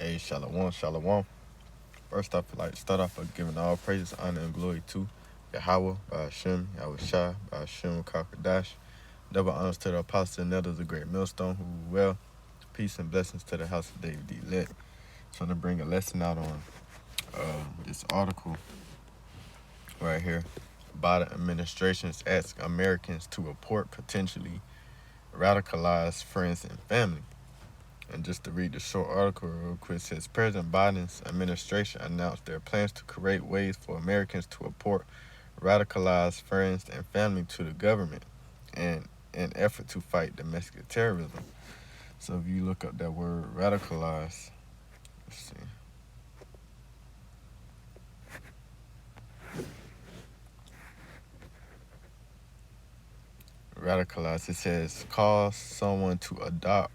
Hey, Shalom, Shalom. First off, I'd like to start off by giving all praises, honor, and glory to Yahweh, Hashem, Yahweh Shai, Hashem, Kakadash. Double honors to the apostle and elders, a great millstone who well. Peace and blessings to the house of David D. Lit. So, I'm going to bring a lesson out on this article right here. Biden administrations ask Americans to report potentially radicalized friends and family. And just to read the short article real quick, it says President Biden's administration announced their plans to create ways for Americans to report radicalized friends and family to the government in an effort to fight domestic terrorism. So if you look up that word radicalized, let's see. Radicalized, it says cause someone to adopt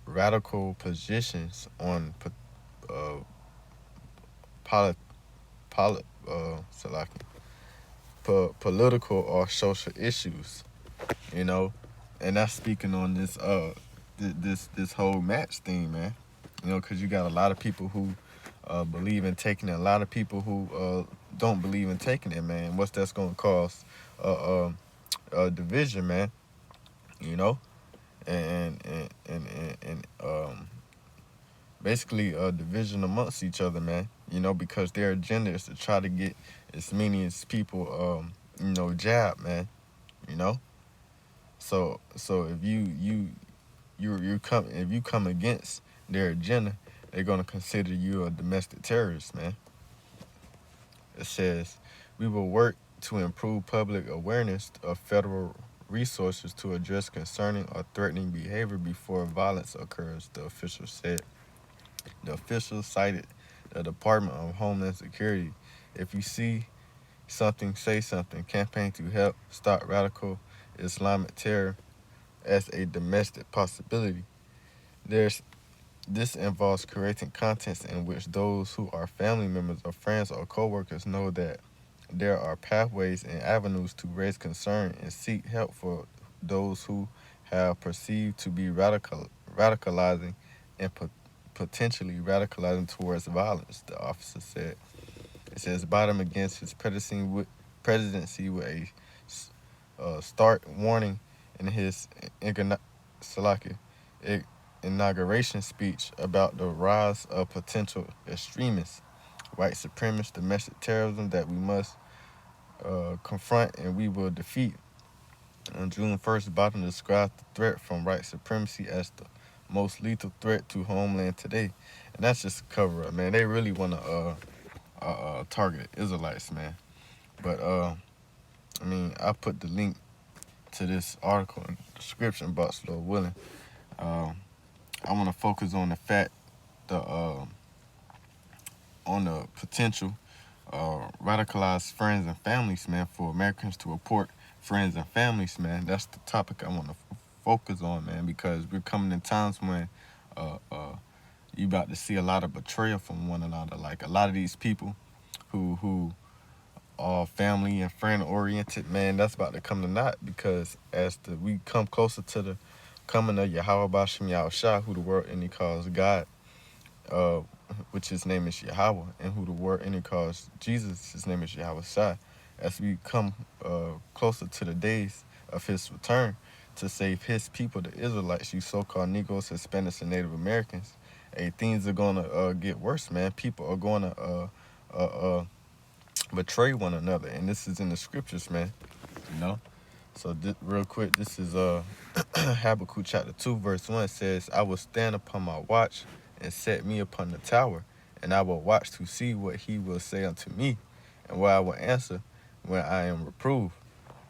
radical positions on uh, polit, polit, Salaki, political or social issues, you know, and that's speaking on this this whole match thing, man. You know, because you got a lot of people who believe in taking it, a lot of people who don't believe in taking it, man. What's that's gonna cause? Division, man. You know, and basically a division amongst each other, man. You know, because their agenda is to try to get as many as people, jab, man. You know, so if you come if you come against their agenda, they're gonna consider you a domestic terrorist, man. It says we will work to improve public awareness of federal resources to address concerning or threatening behavior before violence occurs, the official said. The official cited the Department of Homeland Security. If you see something, say something. Campaign to help stop radical Islamic terror as a domestic possibility. There's This involves creating contents in which those who are family members or friends or coworkers know that there are pathways and avenues to raise concern and seek help for those who have perceived to be radicalizing and potentially radicalizing towards violence, the officer said. It says Biden against his presidency with a stark warning in his Salaki, inauguration speech about the rise of potential extremists, white supremacist, domestic terrorism that we must confront and we will defeat. On June 1st, Biden described the threat from white supremacy as the most lethal threat to homeland today. And that's just a cover up, man. They really want to target Israelites, man. But, I put the link to this article in the description box, Lord willing. I want to focus on the fact on the potential radicalized friends and families, man, for Americans to report friends and families, man. That's the topic I want to focus on, man, because we're coming in times when you about to see a lot of betrayal from one another. Like a lot of these people who are family and friend oriented, man, that's about to come to naught because we come closer to the coming of Yahweh Bashem Yahushua, who the world and he calls God, uh, which his name is Yahweh, and who the world and he calls Jesus, his name is Yahweh Shai. As we come closer to the days of his return to save his people, the Israelites, you so-called Negroes, Hispanics, and Native Americans, hey, things are gonna get worse, man. People are gonna betray one another, and this is in the scriptures, man. You know. So real quick, this is Habakkuk chapter 2, verse 1 says, I will stand upon my watch and set me upon the tower, and I will watch to see what he will say unto me, and what I will answer when I am reproved.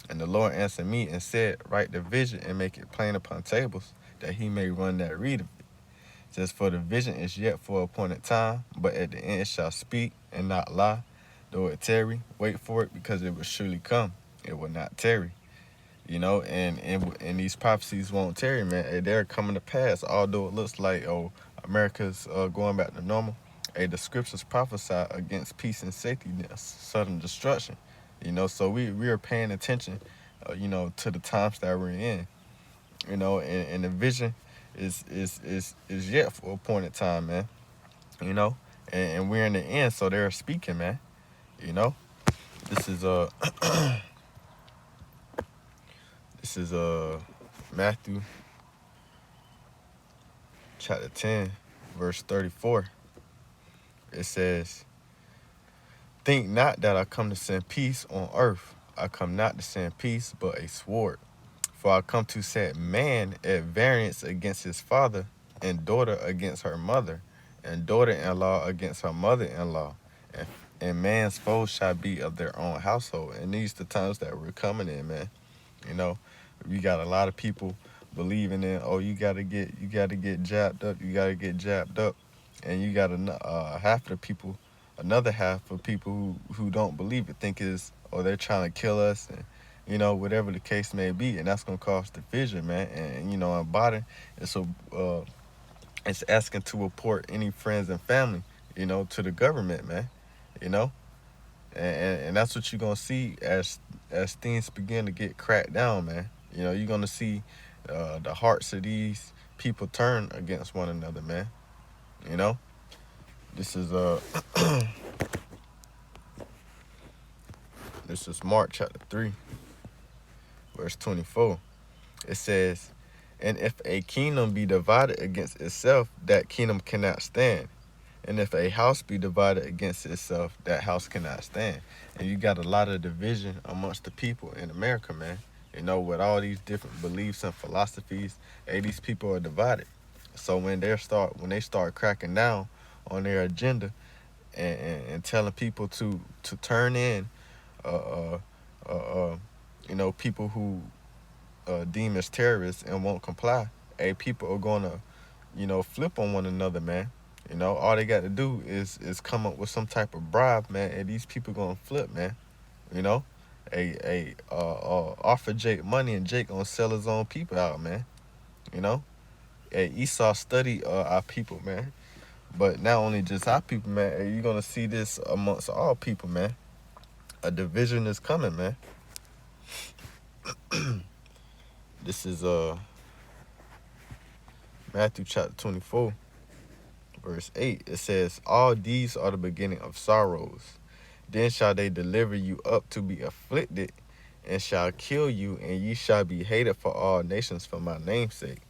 And the Lord answered me and said, write the vision and make it plain upon tables, that he may run that read of it. It says, for the vision is yet for a appointed time, but at the end it shall speak and not lie. Though it tarry, wait for it, because it will surely come. It will not tarry. You know, and these prophecies won't tarry, man. They're coming to pass. Although it looks like America's going back to normal, the scriptures prophesy against peace and safety, sudden destruction. You know, so we are paying attention, to the times that we're in. You know, and the vision is yet for a appointed time, man. you know, and we're in the end, so they're speaking, man. You know, this is this is Matthew chapter 10, verse 34. It says, "Think not that I come to send peace on earth. I come not to send peace, but a sword. For I come to set man at variance against his father, and daughter against her mother, and daughter-in-law against her mother-in-law. And, and man's foes shall be of their own household." And these the times that we're coming in, man. You know, we got a lot of people believing in, oh, you gotta get jabbed up, you gotta get jabbed up, and you got half of the people, another half of people who don't believe it, think is, oh, they're trying to kill us, and whatever the case may be, and that's gonna cause division, man. And in body, it's a it's asking to report any friends and family, to the government, man. You know, and that's what you're gonna see as things begin to get cracked down, man. You're gonna see the hearts of these people turn against one another, man. You know, this is this is Mark chapter 3, verse 24. It says, "And if a kingdom be divided against itself, that kingdom cannot stand. And if a house be divided against itself, that house cannot stand." And you got a lot of division amongst the people in America, man. With all these different beliefs and philosophies, hey, these people are divided. So when they start cracking down on their agenda and telling people to turn in, uh, uh, uh, uh, people who deem as terrorists and won't comply, hey, people are gonna flip on one another, man. All they got to do is come up with some type of bribe, man, and these people gonna flip, man. You know, offer Jake money, and Jake gonna sell his own people out, man. You know, Esau study our people, man. But not only just our people, man. You're gonna see this amongst all people, man. A division is coming, man. This is Matthew chapter 24, verse 8. It says, "All these are the beginning of sorrows. Then shall they deliver you up to be afflicted, and shall kill you, and ye shall be hated for all nations for my name's sake.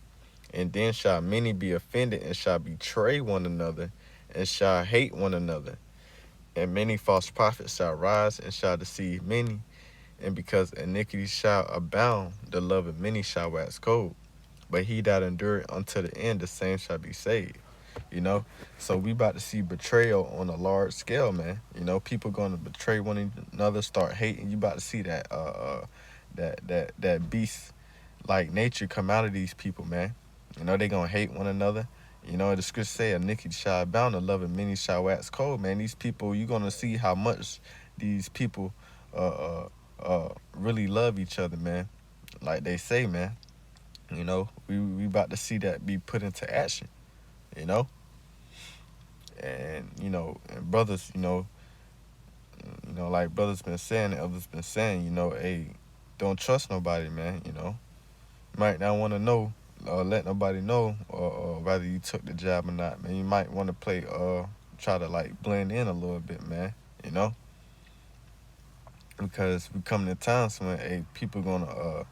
And then shall many be offended, and shall betray one another, and shall hate one another. And many false prophets shall rise, and shall deceive many. And because iniquity shall abound, the love of many shall wax cold. But he that endureth unto the end, the same shall be saved." You know, so we about to see betrayal on a large scale, man. People gonna betray one another, start hating. You about to see that beast like nature come out of these people, man. They gonna hate one another. The scripture say, "Iniquity shall abound, the love of many shall wax cold." Man, these people, you gonna see how much these people really love each other, man. Like they say, man. We about to see that be put into action. You know, and brothers, like brothers been saying, and others been saying, hey, don't trust nobody, man. Might not want to know or let nobody know or whether you took the job or not, man. You might want to try to like blend in a little bit, man. You know, because we coming to times when people gonna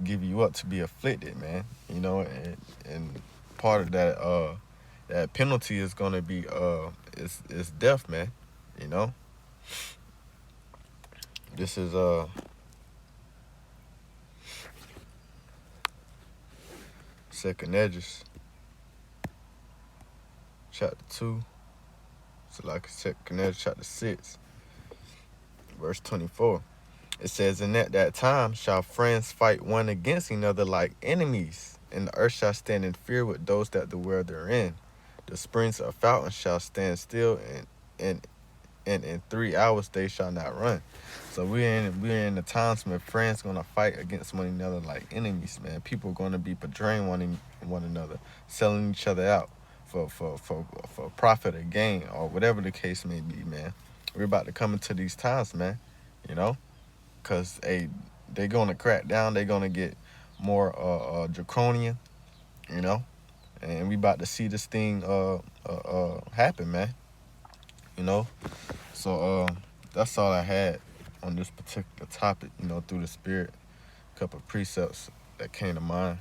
give you up to be afflicted, man. And part of that penalty is gonna be is death, man. You know, this is Second Edges, chapter 2. So like Second Edges, chapter 6, verse 24. It says, "And at that time shall friends fight one against another like enemies, and the earth shall stand in fear with those that dwell therein. The springs of fountains shall stand still, and in 3 hours they shall not run." So we're in the times when friends gonna fight against one another like enemies, man. People gonna be betraying one another, selling each other out for profit or gain or whatever the case may be, man. We're about to come into these times, man. You know, cause they're gonna crack down. They're gonna get more draconian. You know, and we about to see this thing happen, man. You know, so that's all I had on this particular topic. You know, through the spirit, a couple of precepts that came to mind.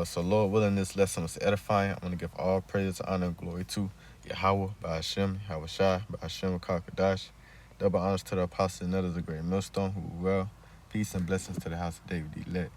So Lord willing, this lesson was edifying. I want to give all praise, honor, and glory to Yahweh, by Hashem, Yahweh Shai, by Hashem, Kakadash. Double honors to the apostles and others, the great millstone, who well. Peace and blessings to the house of David, elect.